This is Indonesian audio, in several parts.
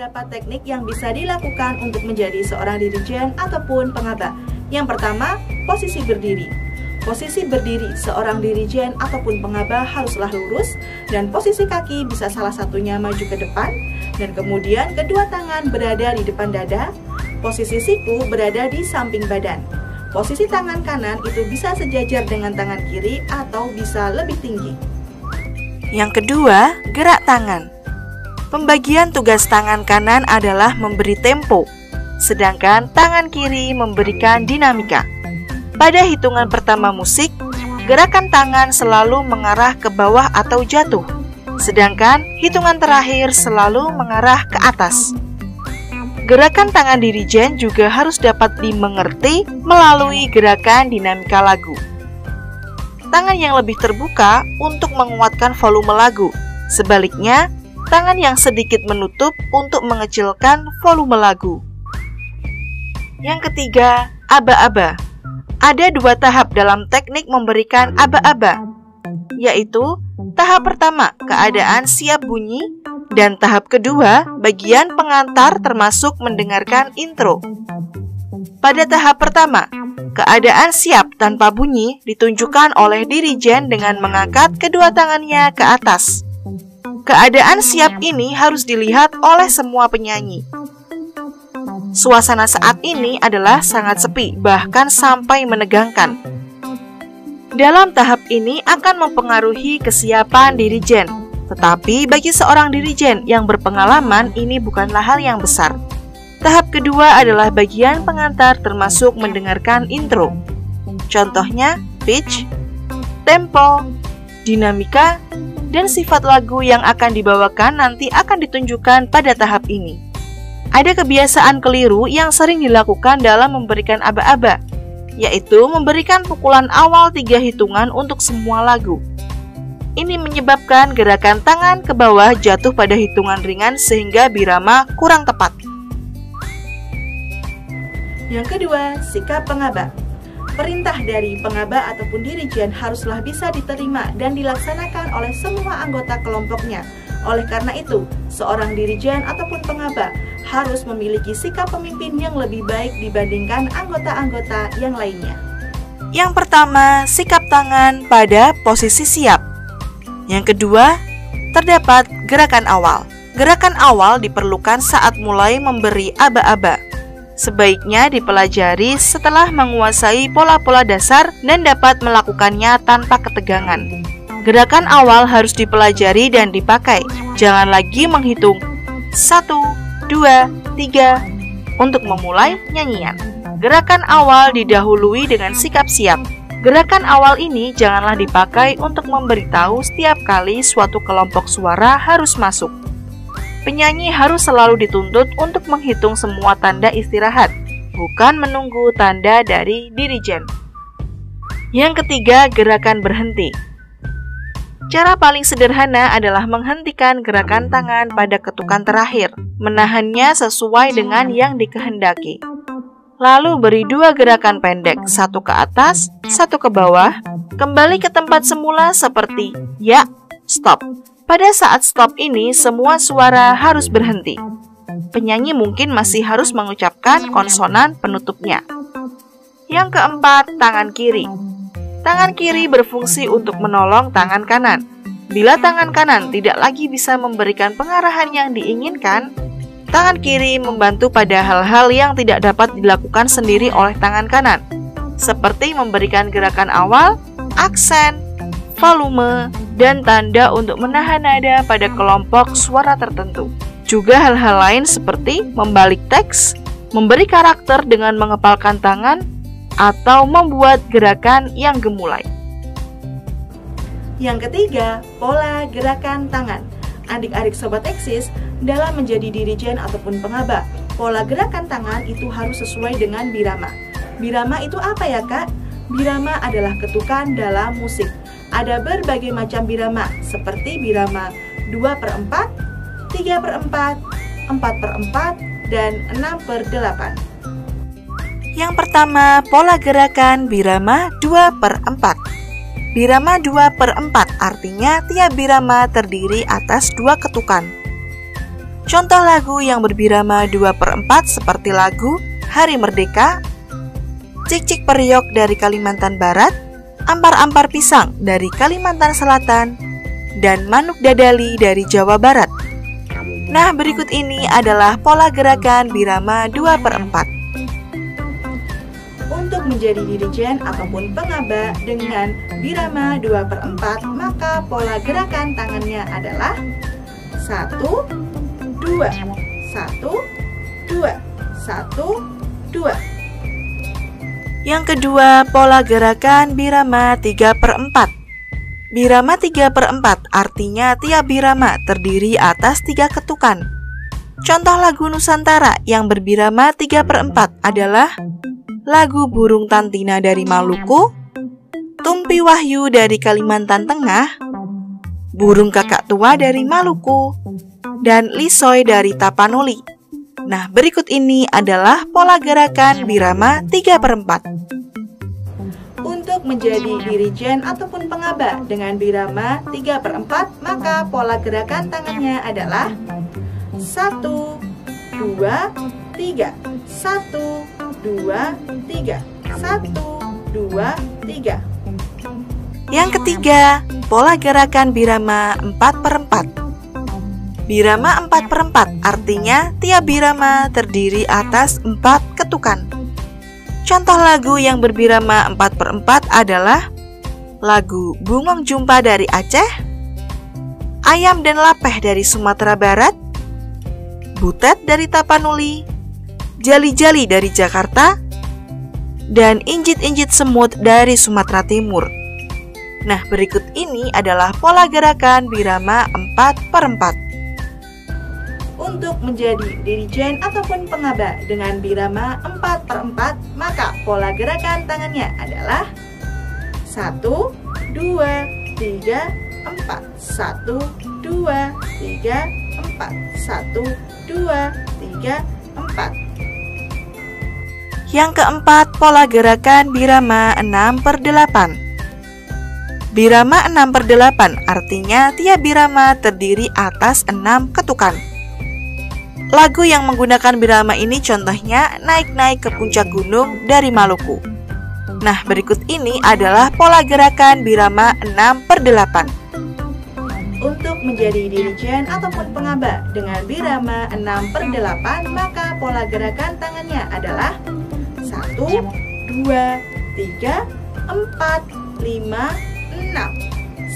beberapa teknik yang bisa dilakukan untuk menjadi seorang dirijen ataupun pengaba. Yang pertama, posisi berdiri. Posisi berdiri seorang dirijen ataupun pengaba haruslah lurus dan posisi kaki bisa salah satunya maju ke depan dan kemudian kedua tangan berada di depan dada, posisi siku berada di samping badan. Posisi tangan kanan itu bisa sejajar dengan tangan kiri atau bisa lebih tinggi. Yang kedua, gerak tangan. Pembagian tugas tangan kanan adalah memberi tempo, sedangkan tangan kiri memberikan dinamika. Pada hitungan pertama musik, gerakan tangan selalu mengarah ke bawah atau jatuh, sedangkan hitungan terakhir selalu mengarah ke atas. Gerakan tangan dirijen juga harus dapat dimengerti melalui gerakan dinamika lagu. Tangan yang lebih terbuka untuk menguatkan volume lagu, sebaliknya, tangan yang sedikit menutup untuk mengecilkan volume lagu. Yang ketiga, aba-aba. Ada dua tahap dalam teknik memberikan aba-aba, yaitu tahap pertama, keadaan siap bunyi, dan tahap kedua, bagian pengantar termasuk mendengarkan intro. Pada tahap pertama, keadaan siap tanpa bunyi ditunjukkan oleh dirijen dengan mengangkat kedua tangannya ke atas. Keadaan siap ini harus dilihat oleh semua penyanyi. Suasana saat ini adalah sangat sepi, bahkan sampai menegangkan. Dalam tahap ini akan mempengaruhi kesiapan dirijen, tetapi bagi seorang dirijen yang berpengalaman ini bukanlah hal yang besar. Tahap kedua adalah bagian pengantar termasuk mendengarkan intro. Contohnya, pitch, tempo, dinamika, dan sifat lagu yang akan dibawakan nanti akan ditunjukkan pada tahap ini. Ada kebiasaan keliru yang sering dilakukan dalam memberikan aba-aba, yaitu memberikan pukulan awal 3 hitungan untuk semua lagu. Ini menyebabkan gerakan tangan ke bawah jatuh pada hitungan ringan sehingga birama kurang tepat. Yang kedua, sikap pengaba. Perintah dari pengaba ataupun dirijen haruslah bisa diterima dan dilaksanakan oleh semua anggota kelompoknya. Oleh karena itu, seorang dirijen ataupun pengaba harus memiliki sikap pemimpin yang lebih baik dibandingkan anggota-anggota yang lainnya. Yang pertama, sikap tangan pada posisi siap. Yang kedua, terdapat gerakan awal. Gerakan awal diperlukan saat mulai memberi aba-aba. Sebaiknya dipelajari setelah menguasai pola-pola dasar dan dapat melakukannya tanpa ketegangan. Gerakan awal harus dipelajari dan dipakai. Jangan lagi menghitung 1, 2, 3 untuk memulai nyanyian. Gerakan awal didahului dengan sikap siap. Gerakan awal ini janganlah dipakai untuk memberitahu setiap kali suatu kelompok suara harus masuk. Penyanyi harus selalu dituntut untuk menghitung semua tanda istirahat, bukan menunggu tanda dari dirijen. Yang ketiga, gerakan berhenti. Cara paling sederhana adalah menghentikan gerakan tangan pada ketukan terakhir, menahannya sesuai dengan yang dikehendaki. Lalu beri 2 gerakan pendek, 1 ke atas, 1 ke bawah, kembali ke tempat semula seperti ya, stop. Pada saat stop ini, semua suara harus berhenti. Penyanyi mungkin masih harus mengucapkan konsonan penutupnya. Yang keempat, tangan kiri. Tangan kiri berfungsi untuk menolong tangan kanan. Bila tangan kanan tidak lagi bisa memberikan pengarahan yang diinginkan, tangan kiri membantu pada hal-hal yang tidak dapat dilakukan sendiri oleh tangan kanan, seperti memberikan gerakan awal, aksen, volume, dan tanda untuk menahan nada pada kelompok suara tertentu. Juga hal-hal lain seperti membalik teks, memberi karakter dengan mengepalkan tangan, atau membuat gerakan yang gemulai. Yang ketiga, pola gerakan tangan. Adik-adik Sobat Eksis, dalam menjadi dirijen ataupun pengaba, pola gerakan tangan itu harus sesuai dengan birama. Birama itu apa ya Kak? Birama adalah ketukan dalam musik. Ada berbagai macam birama, seperti birama 2/4, 3/4, 4/4, dan 6/8. Yang pertama, pola gerakan birama 2/4. Birama 2/4 artinya tiap birama terdiri atas 2 ketukan. Contoh lagu yang berbirama 2/4 seperti lagu Hari Merdeka, Cik Cik Periok dari Kalimantan Barat, Ampar-ampar pisang dari Kalimantan Selatan, dan Manuk Dadali dari Jawa Barat. Nah, berikut ini adalah pola gerakan birama 2/4. Untuk menjadi dirijen ataupun pengaba dengan birama 2/4, maka pola gerakan tangannya adalah 1, 2, 1, 2, 1, 2. Yang kedua, pola gerakan birama 3/4. Birama 3/4 artinya tiap birama terdiri atas 3 ketukan. Contoh lagu Nusantara yang berbirama 3/4 adalah lagu Burung Tantina dari Maluku, Tumpi Wahyu dari Kalimantan Tengah, Burung Kakak Tua dari Maluku, dan Lisoy dari Tapanuli. Nah, berikut ini adalah pola gerakan birama 3/4. Untuk menjadi dirijen ataupun pengaba dengan birama 3/4, maka pola gerakan tangannya adalah 1, 2, 3, 1, 2, 3, 1, 2, 3. Yang ketiga, pola gerakan birama 4/4. Birama 4/4 artinya tiap birama terdiri atas 4 ketukan. Contoh lagu yang berbirama 4/4 adalah lagu Bungong Jumpa dari Aceh, Ayam dan Lapeh dari Sumatera Barat, Butet dari Tapanuli, Jali-Jali dari Jakarta, dan Injit-injit semut dari Sumatera Timur. Nah, berikut ini adalah pola gerakan birama 4/4. Untuk menjadi dirijen ataupun pengaba dengan birama 4/4, maka pola gerakan tangannya adalah 1, 2, 3, 4, 1, 2, 3, 4, 1, 2, 3, 4. Yang keempat, pola gerakan birama 6/8. Birama 6/8 artinya tiap birama terdiri atas 6 ketukan. Lagu yang menggunakan birama ini contohnya Naik-naik ke puncak gunung dari Maluku. Nah, berikut ini adalah pola gerakan birama 6/8. Untuk menjadi dirijen ataupun pengaba dengan birama 6/8, maka pola gerakan tangannya adalah 1, 2, 3, 4, 5, 6.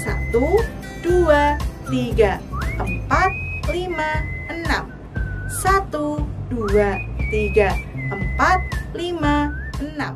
1, 2, 3, 4, 5, 6. 1, 2, 3, 4, 5, 6.